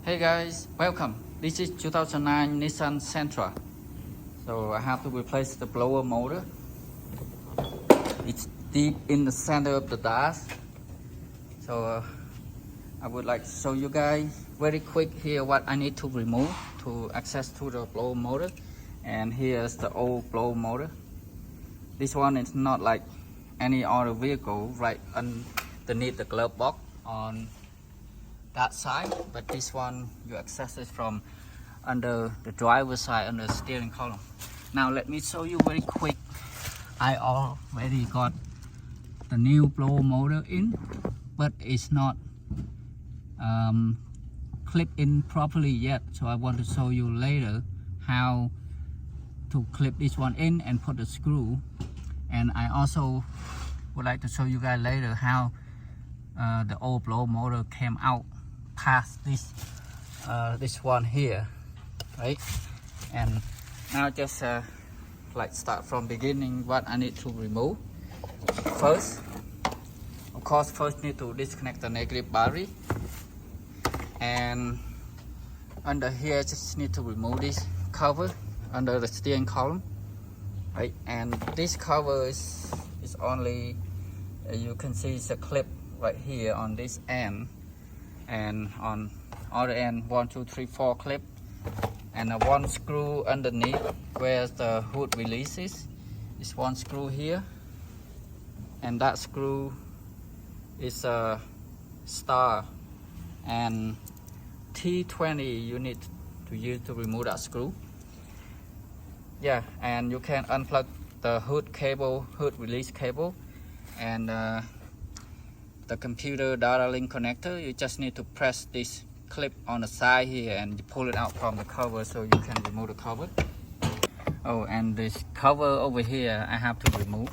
Hey guys, welcome. This is 2009 Nissan Sentra. So I have to replace the blower motor. It's deep in the center of the dash. So I would like to show you guys very quick here what I need to remove to access to the blower motor. And here's the old blower motor. This one is not like any other vehicle right underneath the glove box on that side, but this one you access it from under the driver's side, under the steering column. Now let me show you very quick. I already got the new blower motor in, but it's not clipped in properly yet, so I want to show you later how to clip this one in and put the screw. And I also would like to show you guys later how the old blower motor came out past this one here, right? And now just like start from beginning what I need to remove. First, of course, first need to disconnect the negative battery, and under here just need to remove this cover under the steering column, right? And this cover is only you can see it's a clip right here on this end, and on other end 1 2 3 4 clip, and one screw underneath where the hood releases is one screw here, and that screw is a star and T20 you need to use to remove that screw. Yeah, and you can unplug the hood cable, hood release cable, and the computer data link connector. You just need to press this clip on the side here and you pull it out from the cover so you can remove the cover. Oh, and this cover over here I have to remove.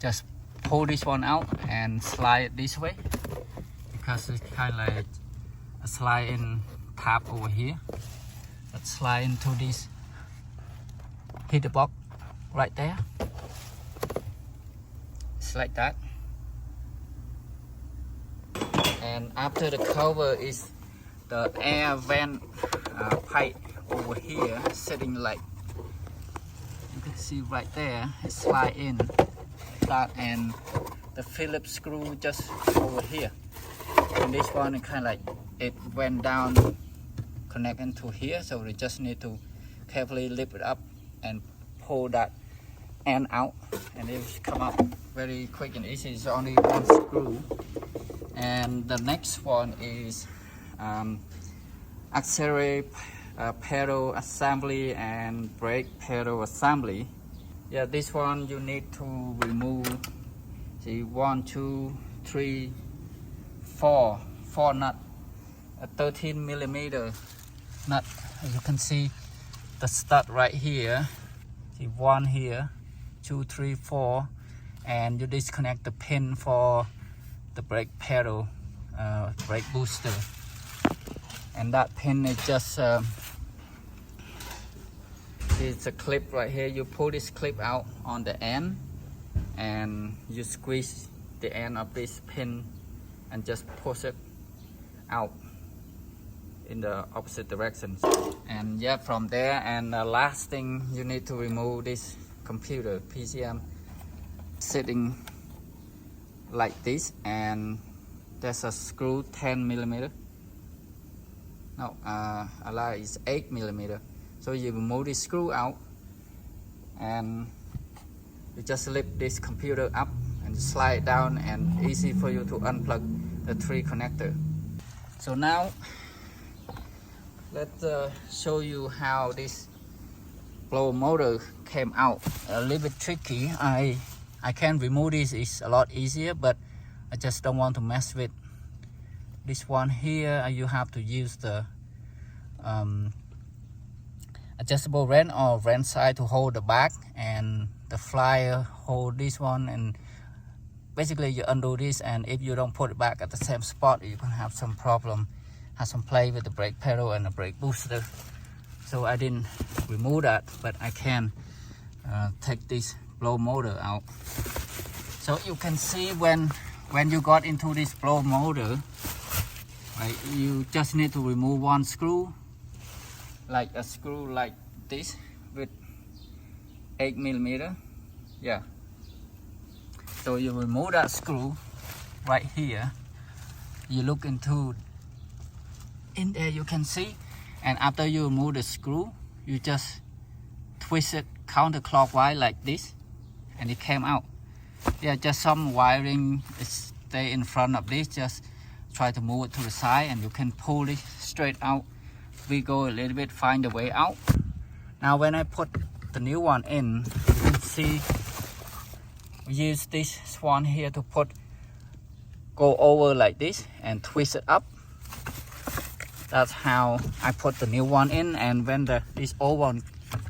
Just pull this one out and slide it this way, because it's kind of like a slide in tab over here. Let's slide into this heater box right there. It's like that. And after the cover is the air vent pipe over here, sitting like you can see right there. It slide in that, and the Phillips screw just over here. And this one is kind of like it went down, connect into here, so we just need to carefully lift it up and pull that end out, and it will come out very quick and easy. It's only one screw. And the next one is accelerator pedal assembly and brake pedal assembly. Yeah, this one you need to remove, see, 1 2 3 4 nut, a 13mm nut. As you can see, the stud right here, see, 1 here, 2 3 4, and you disconnect the pin for the brake pedal, brake booster, and that pin is just it's a clip right here. You pull this clip out on the end and you squeeze the end of this pin and just push it out in the opposite direction. And yeah, from there, and the last thing you need to remove this computer PCM sitting like this, and there's a screw 10mm. No, a lie is 8mm. So you remove this screw out and you just lift this computer up and slide down, and easy for you to unplug the 3 connector. So now let's show you how this blower motor came out. A little bit tricky. I can remove this, is a lot easier, but I just don't want to mess with this one here. You have to use the adjustable wrench or wrench side to hold the back, and the flyer hold this one, and basically you undo this, and if you don't put it back at the same spot, you can have some problem, have some play with the brake pedal and the brake booster. So I didn't remove that, but I can take this blower motor out. So you can see when you got into this blower motor, Right, you just need to remove one screw, like a screw like this with 8mm. Yeah. So you remove that screw right here. You look into in there, you can see, and after you remove the screw, you just twist it counterclockwise like this, and it came out. Yeah, just some wiring stay in front of this. Just try to move it to the side, and you can pull it straight out. We go a little bit, find the way out. Now when I put the new one in, you can see we use this one here to go over like this and twist it up. That's how I put the new one in, and when this old one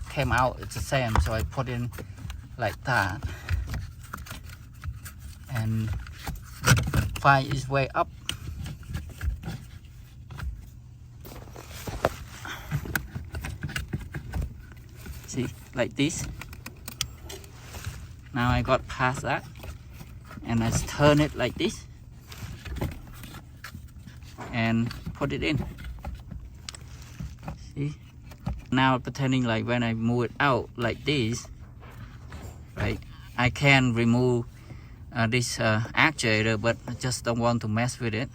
came out, it's the same. So I put in like that and find its way up. See, like this. Now I got past that, and I turn it like this and put it in. See, now pretending like when I move it out like this, right, I can remove this actuator, but I just don't want to mess with it,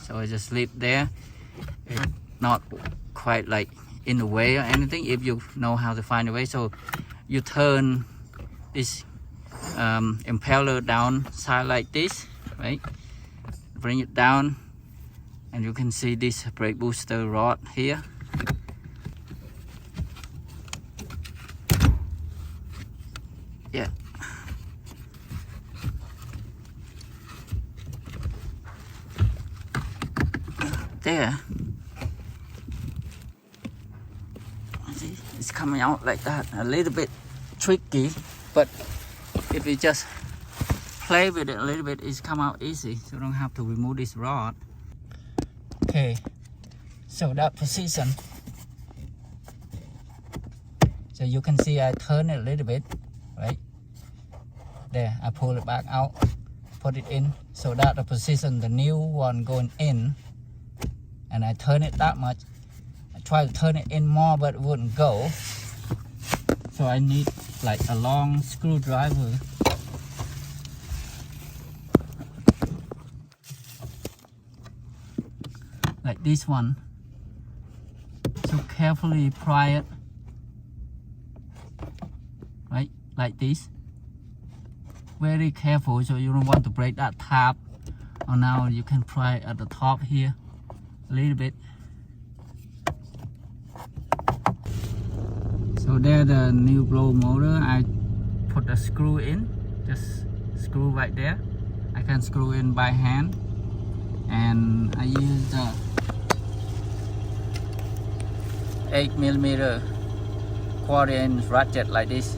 so I just leave there. It's not quite like in the way or anything if you know how to find a way. So you turn this impeller down side like this, right, bring it down, and you can see this brake booster rod here. Yeah, there. See, it's coming out like that. A little bit tricky, but if you just play with it a little bit, it's come out easy. So you don't have to remove this rod. Okay, so that position. So you can see I turn it a little bit, right? There, I pull it back out, put it in, so that the position, the new one going in, and I turn it that much. I try to turn it in more, but it wouldn't go. So I need like a long screwdriver. Like this one. So carefully pry it. Right, like this. Very careful, so you don't want to break that tab. Or now you can pry at the top here a little bit. So there, the new blow motor. I put the screw in, just screw right there. I can screw in by hand, and I use the 8mm 1/4" ratchet like this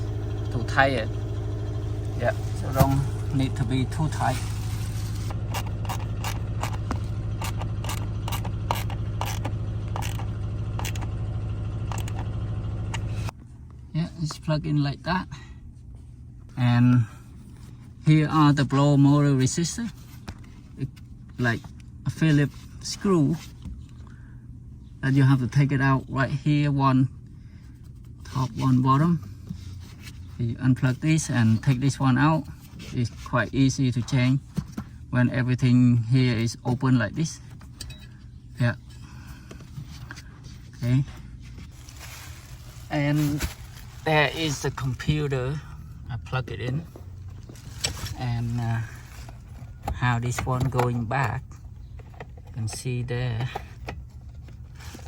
to tie it. Yeah, so don't need to be too tight. Yeah, it's plugged in like that. And here are the blow motor resistor. Like a Phillips screw that you have to take it out right here, one top, one bottom. You unplug this and take this one out. It's quite easy to change when everything here is open like this. Yeah. Okay. And there is the computer. I plug it in, and how this one going back, you can see there.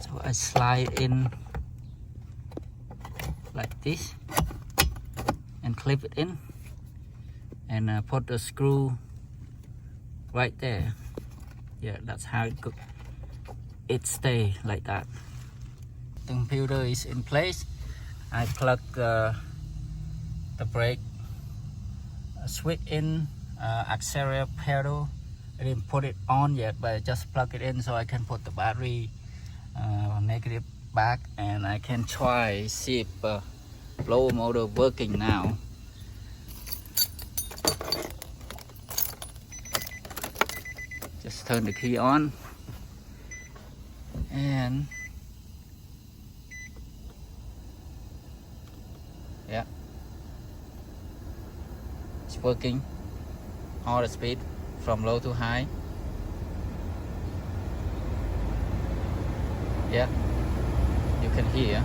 So I slide in like this and clip it in, and put the screw right there. Yeah, that's how it stay like that. The computer is in place. I plug the brake switch in, accelerator pedal. I didn't put it on yet, but I just plug it in so I can put the battery negative back, and I can try see if blower motor working now. Just turn the key on. And yeah, it's working all the speed from low to high. Yeah, you can hear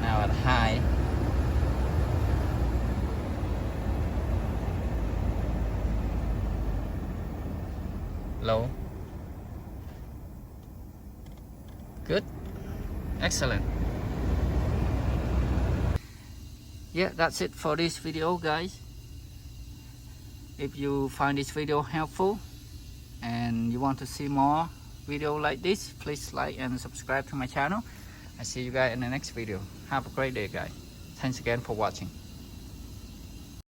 now at high. Low. Good. Excellent. Yeah, that's it for this video, guys. If you find this video helpful and you want to see more video like this, please like and subscribe to my channel. I see you guys in the next video. Have a great day, guys. Thanks again for watching.